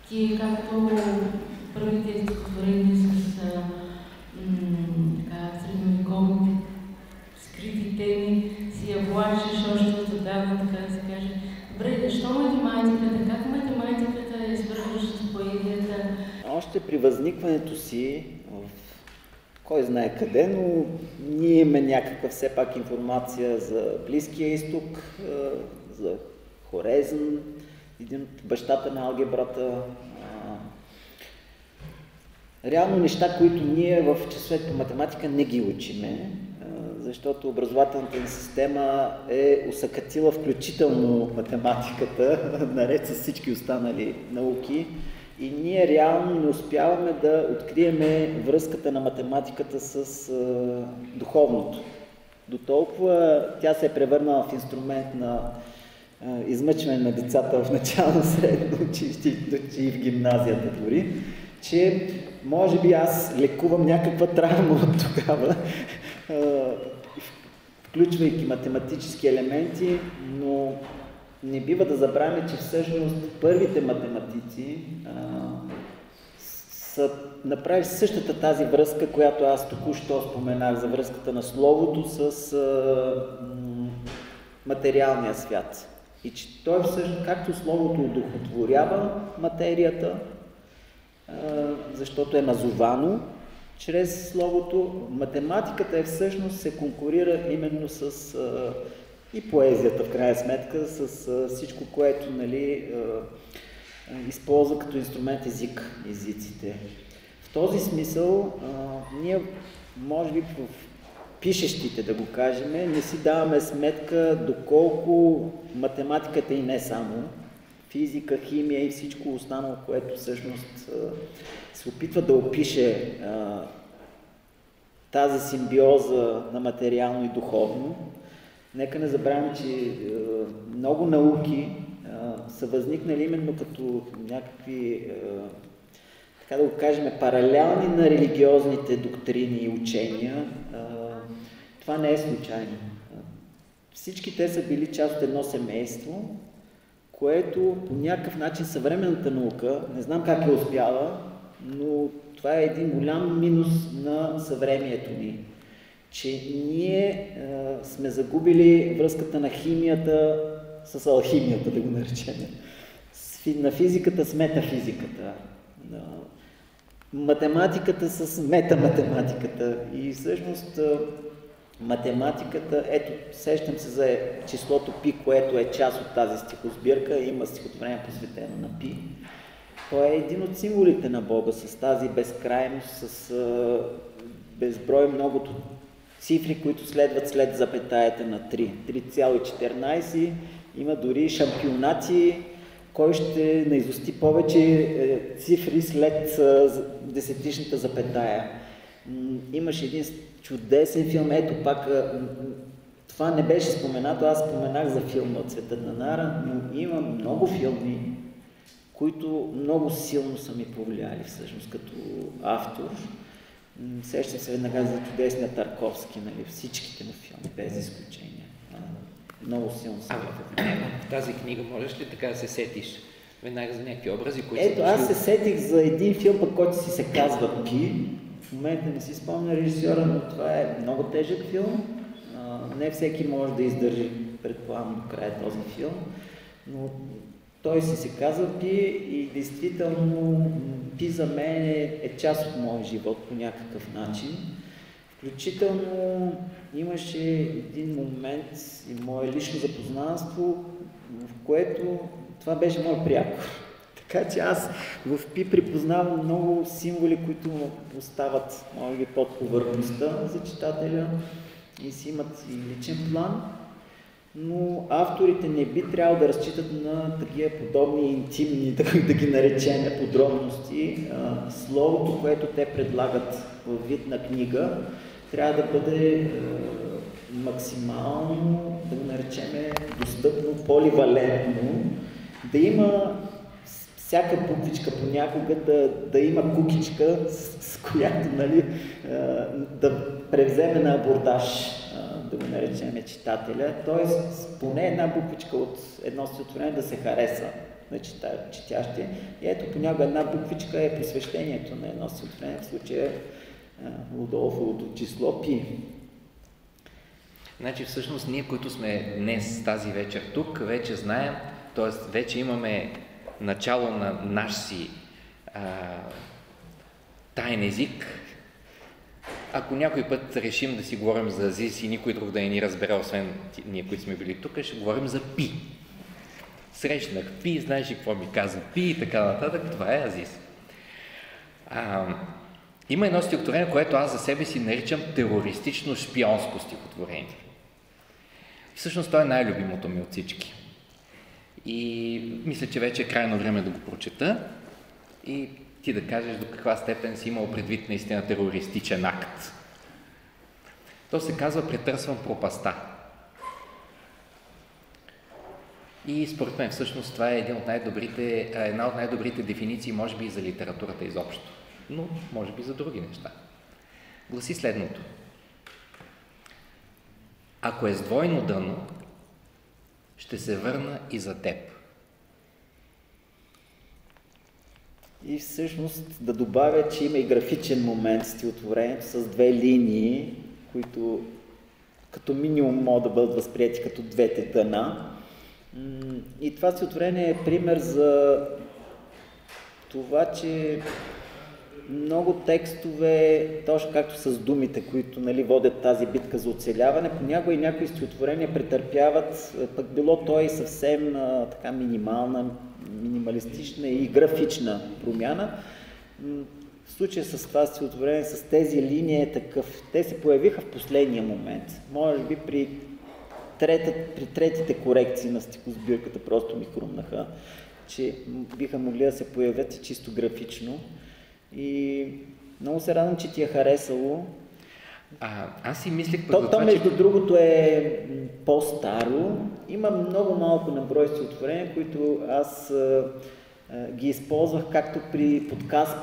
ти е както първите стихотворения с средновековните скрити теми, си я влачиш още отдавна, така да се каже. Добре, защо математиката? Как математиката е свързваш с поезията?
Още при възникването си, кой знае къде, но ние имаме някаква все пак информация за Близкия изток, за Хорезм, един от бащата на алгебрата. Реално неща, които ние в часовете по математика не ги учиме, защото образователната ни система е усъкатила включително математиката, наред с всички останали науки, и ние реално не успяваме да откриеме връзката на математиката с духовното. До толкова тя се е превърнала в инструмент на измъчване на децата в начално средно училище и в гимназията дори, че може би аз лекувам някаква травма от тогава, включвайки математически елементи, но не бива да забравяме, че всъщност първите математици са направили същата тази връзка, която аз току-що споменах, за връзката на словото с материалния свят. И че той всъщност, както словото удохотворява материята, защото е назовано чрез словото, математиката всъщност се конкурира именно с и поезията, в крайна сметка, с всичко, което използва като инструмент езиците. В този смисъл, ние, може би в пишещите, да го кажем, не си даваме сметка доколко математиката и не само, физика, химия и всичко останало, което всъщност се опитва да опише тази симбиоза на материално и духовно. Нека не забравяме, че много науки са възникнали именно като някакви, така да го кажем, паралелни на религиозните доктрини и учения. Това не е случайно. Всички те са били част от едно семейство, което по някакъв начин съвременната наука, не знам как е успяла, но това е един голям минус на съвремието ни, че ние сме загубили връзката на химията с алхимията, да го наречем, на физиката с метафизиката, на математиката с метаматематиката. И всъщност математиката, ето, сещам се за числото пи, което е част от тази стихосбирка, има стихотворение посветено на пи. Той е един от символите на Бога, с тази безкрайност, с безброй многото цифри, които следват след запетаята на 3. 3,14, има дори шампионати, кой ще наизусти повече цифри след десетичната запетая. Имаше един чудесен филм, ето пак, това не беше споменато, аз споменах за филма Цветът на Нара, но има много филми, които много силно са ми повлияли всъщност като автор. Сещам се веднага за чудесния Тарковски, нали, всичките му филми, без изключение. Много силно се
в тази книга можеш ли така да се сетиш веднага за някакви образи, които
Ето, аз се сетих за един филм, пък който си се казва Пи. В момента не си спомня режисьора, но това е много тежък филм. Не всеки може да издържи, предполагам, до края този филм, но той си се казва Пи и действително Пи за мен е част от моя живот по някакъв начин. Включително имаше един момент и мое лично запознанство, в което това беше мой приятел. Така че аз в Пи припознавам много символи, които остават, може би, под повърхността за читателя и си имат и личен план, но авторите не би трябвало да разчитат на такива подобни интимни, да ги наречем, подробности. Словото, което те предлагат във вид на книга, трябва да бъде максимално, да го наречем, достъпно, поливалентно, да има всяка буквичка понякога да има кукичка, с която, нали, да превземе на абордаж, да го наречем, читателя. Тоест, поне една буквичка от едно стихотворение да се хареса на четящия. И ето, понякога една буквичка е посвещението на едно стихотворение, в случая Лудолфовото число Пи.
Значи всъщност ние, които сме днес тази вечер тук, вече знаем, т.е. вече имаме начало на наш си таен език. Ако някой път решим да си говорим за Азис и никой друг да не ни разбере, освен ние, които сме били тук, ще говорим за Пи. Срещнах Пи, знаеш ли какво ми каза Пи и така нататък, това е Азис. Има едно стихотворение, което аз за себе си наричам терористично шпионско стихотворение. Всъщност то е най-любимото ми от всички. И мисля, че вече е крайно време да го прочета и ти да кажеш до каква степен си имал предвид наистина терористичен акт. То се казва "Претърсвам пропаста". И според мен всъщност това е една от най-добрите дефиниции, може би и за литературата изобщо, но може би за други неща. Гласи следното: ако е с двойно дъно, ще се върна и за теб.
И всъщност да добавя, че има и графичен момент в стихотворението с две линии, които като минимум могат да бъдат възприяти като двете дъна. И това стихотворение е пример за това, че много текстове, точно както с думите, които, нали, водят тази битка за оцеляване, понякога и някои стихотворения претърпяват, пък било то и съвсем така минималистична и графична промяна. В случая с това стихотворение, с тези линии е такъв. Те се появиха в последния момент. Може би при третите корекции на стихосбирката просто ми хрумнаха, че биха могли да се появят и чисто графично. И много се радвам, че ти е харесало.
Аз си мислих
То между другото е по-старо. Има много малко наброй стихотворения, които аз ги използвах както при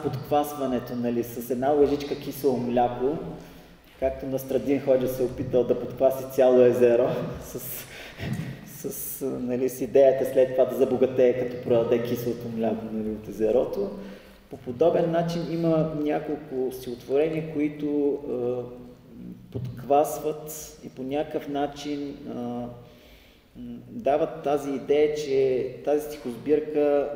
подквасването, нали, с една лъжичка кисело мляко, както Настрадин Ходжа се опитал да подкваси цяло езеро нали, с идеята след това да забогатее, като продаде киселото мляко, нали, от езерото. По подобен начин има няколко стихотворения, които подквасват и по някакъв начин дават тази идея, че тази стихосбирка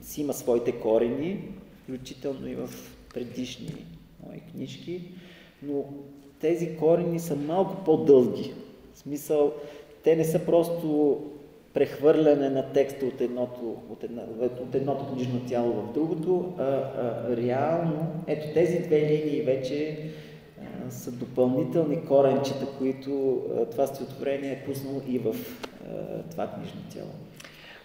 си има своите корени, включително и в предишни мои книжки, но тези корени са малко по-дълги. В смисъл, те не са просто прехвърляне на текста от едното книжно тяло в другото, реално, ето тези две линии вече са допълнителни коренчета, които това стихотворение е пуснало и в това книжно тяло.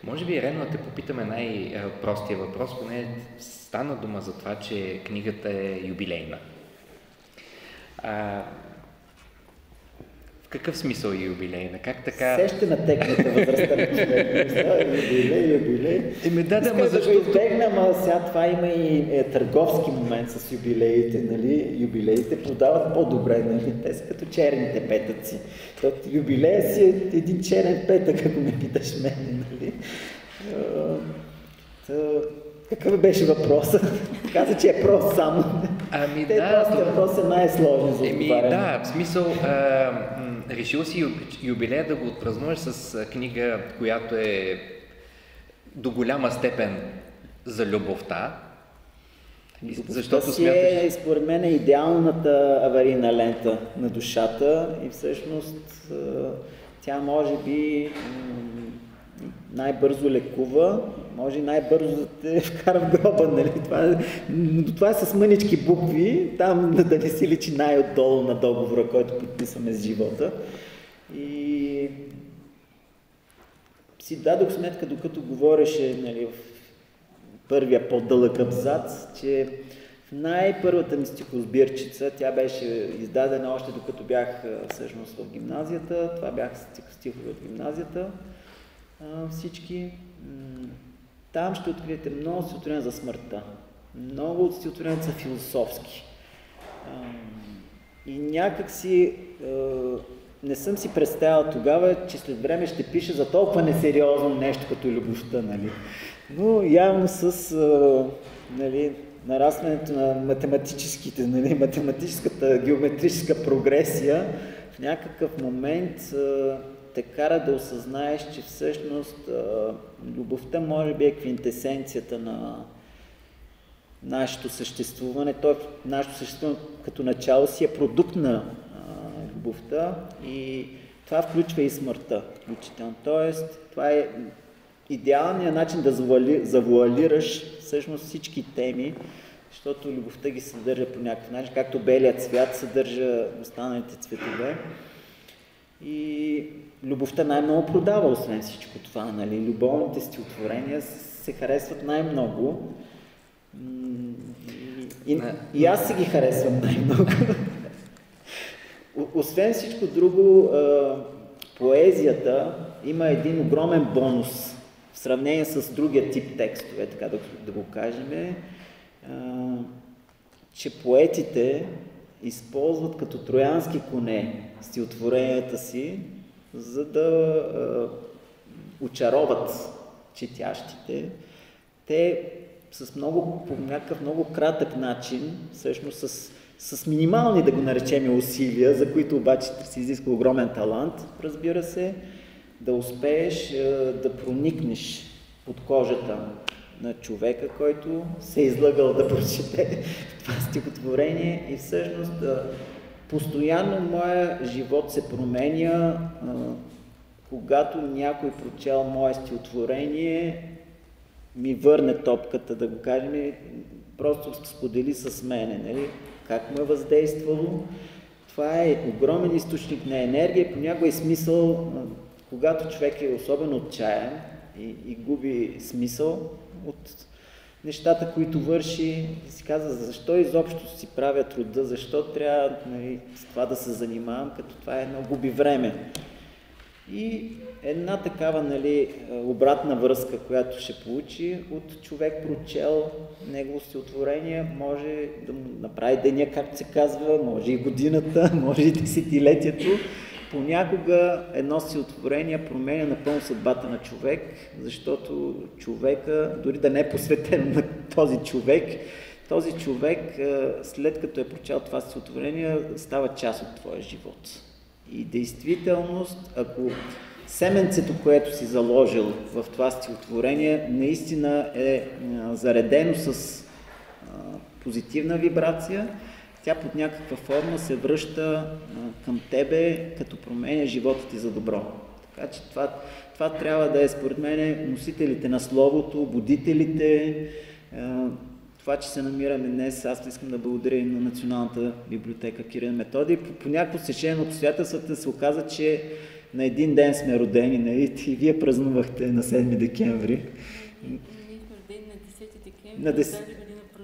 Може би е редно да те попитаме най-простия въпрос, поне стана дума за това, че книгата е юбилейна. В какъв смисъл е юбилейна? Как така?
Сеща на текната възрастта на човека. Юбилей.
Ама защо?
Да го избегна, ама сега това има и търговски момент с юбилеите, нали? Юбилеите продават по-добре, нали? Те са като черните петъци. Юбилея си е един черен петък, ако ме питаш мене, нали? Какъв беше въпросът? Каза, че е прост само. Въпрос е най-сложен за отговаряне.
Да, в смисъл, решил си юбилея да го отпразнуваш с книга, която е до голяма степен за любовта.
Защото смяташ... според мен е идеалната аварийна лента на душата и всъщност тя може би най-бързо лекува, може най-бързо да те вкара в гроба, нали? Това е с мънички букви, там да не си личи най-отдолу на договора, който подписваме с живота. И си дадох сметка, докато говореше, нали, в първия по-дълъг абзац, че в най-първата ми стихосбирчица, тя беше издадена още докато бях всъщност в гимназията, това бях стихове от гимназията, всички. Там ще откриете много стихотворения за смъртта. Много от стихотворенията са философски. И някак си не съм си представял тогава, че след време ще пиша за толкова несериозно нещо като любовта, нали. Но явно с нали, нарастването на математическите, нали, математическата геометрическа прогресия, в някакъв момент те кара да осъзнаеш, че всъщност любовта може би е квинтесенцията на нашето съществуване. Нашето съществуване като начало си е продукт на любовта и това включва и смъртта включително. Тоест, това е идеалният начин да завуалираш всъщност всички теми, защото любовта ги съдържа по някакъв начин, както белият цвят съдържа останалите цветове. И любовта най-много продава, освен всичко това, нали? Любовните стихотворения се харесват най-много. И аз си ги харесвам най-много. Освен всичко друго, поезията има един огромен бонус в сравнение с другия тип текстове, така да го кажем, че поетите използват като троянски коне стихотворенията си, за да очароват четящите. Те по някакъв много кратък начин, всъщност с минимални, да го наречем, усилия, за които обаче се изисква огромен талант, разбира се, да успееш да проникнеш под кожата на човека, който се е излъгал да прочете това стихотворение и всъщност постоянно моя живот се променя, когато някой прочел мое стихотворение, ми върне топката, да го кажем, просто сподели с мене, нали? Как му е въздействало. Това е огромен източник на енергия, понякога е смисъл, когато човек е особено отчаян и губи смисъл от нещата, които върши, и си казва, защо изобщо си правя труда, защо трябва, нали, с това да се занимавам, като това е губи време. И една такава, нали, обратна връзка, която ще получи от човек прочел негово стихотворение, може да му направи деня, както се казва, може и годината, може и десетилетието. Понякога едно стихотворение променя напълно съдбата на човек, защото човека, дори да не е посветен на този човек, след като е прочел това стихотворение, става част от твоя живот. И действителност, ако семенцето, което си заложил в това стихотворение, наистина е заредено с позитивна вибрация, тя под някаква форма се връща към тебе, като променя живота ти за добро. Така че това трябва да е, според мен, носителите на словото, будителите. Това, че се намираме днес, аз искам да благодаря и на Националната библиотека Кирил и Методий. По някакво стечение на обстоятелствата се оказа, че на един ден сме родени, нали? И вие празнувахте на 7 декември.
Ние сме родени на 10 декември,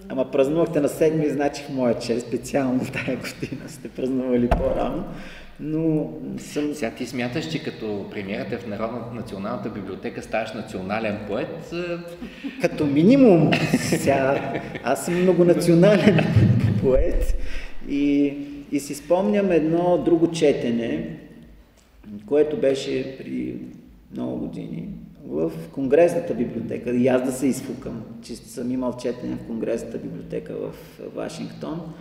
Ама празнувахте на 7, значи в моя чест, специално тая година сте празнували по-рано. но
Сега ти смяташ, че като премиерата в Националната библиотека ставаш национален поет?
Като минимум, сега, аз съм многонационален поет и си спомням едно друго четене, което беше при много години в Конгресната библиотека. И аз да се изфукам, че съм имал четене в Конгресната библиотека в Вашингтон.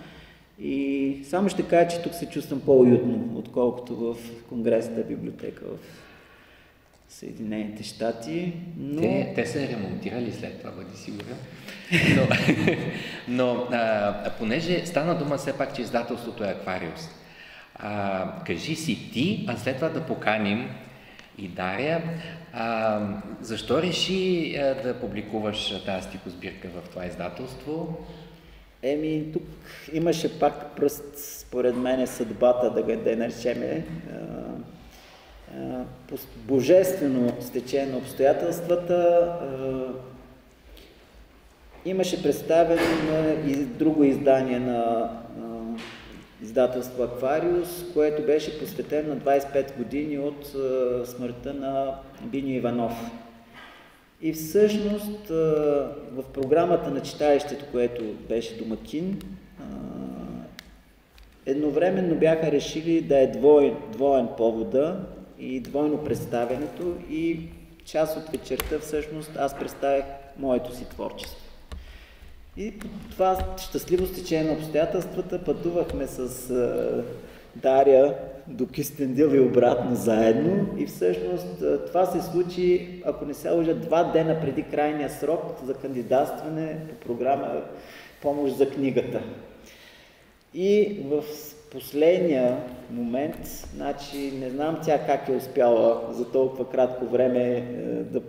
И само ще кажа, че тук се чувствам по-уютно, отколкото в Конгресната библиотека в Съединените щати. Но...
Те са ремонтирали след това, бъди сигурен. Но понеже стана дума все пак, че издателството е Аквариус, кажи си ти, а след това да поканим и Дария, защо реши да публикуваш тази стихосбирка в това издателство?
Тук имаше пак пръст, според мен, съдбата, да наречеме, по божествено стечение на обстоятелствата. Имаше представено на друго издание на издателство Аквариус, което беше посветено на 25 години от смъртта на Биньо Иванов. И всъщност в програмата на читалището, което беше домакин, едновременно бяха решили да е двоен повода и двойно представянето, и част от вечерта всъщност аз представях моето си творчество. И по това щастливо стечение на обстоятелствата пътувахме с Дария до Кюстендил и обратно заедно, и всъщност това се случи, ако не се лъжа, 2 дена преди крайния срок за кандидатстване по програма Помощ за книгата. И в последния момент, значи не знам тя как е успяла за толкова кратко време да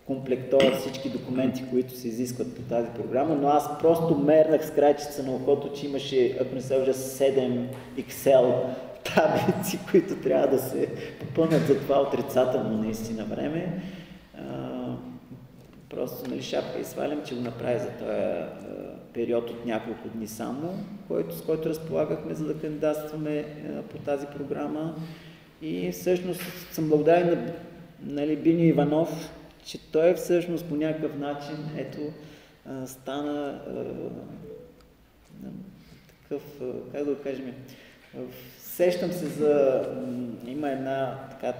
комплектува всички документи, които се изискват по тази програма, но аз просто мернах с крайчица на окото, че имаше, ако не се лъжа, 7 Excel таблици, които трябва да се попълнят за това отрицателно наистина време. Просто шапка и свалям, че го направи за този период от няколко дни само, с който разполагахме, за да кандидатстваме по тази програма. И всъщност съм благодарен на Биньо Иванов, че той всъщност по някакъв начин стана такъв, как да го кажем, сещам се има една така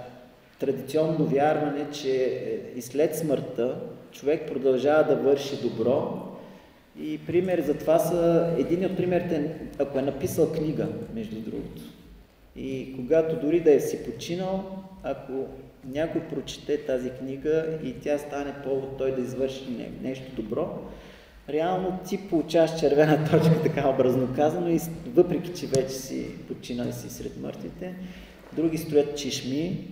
традиционно вярване, че и след смъртта човек продължава да върши добро, и пример за това са, един от примерите, ако е написал книга, между другото. И когато дори да е си починал, ако някой прочете тази книга и тя стане повод той да извърши нещо добро, реално ти получаваш червена точка, така образно казано, и въпреки че вече си починал и си сред мъртвите, други строят чешми,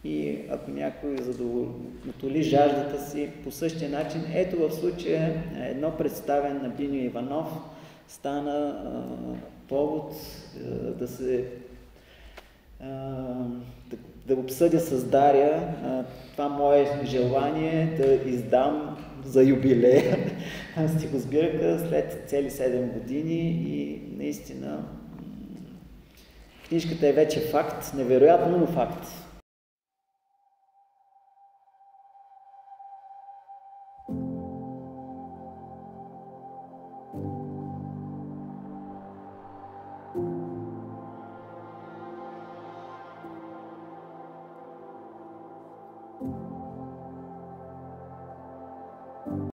и ако някой задоволи жаждата си по същия начин, ето в случая едно представяне на Биньо Иванов стана повод да обсъдя с Дария това мое желание да издам за юбилея стихосбирка след цели 7 години, и наистина книжката е вече факт, невероятно, но факт.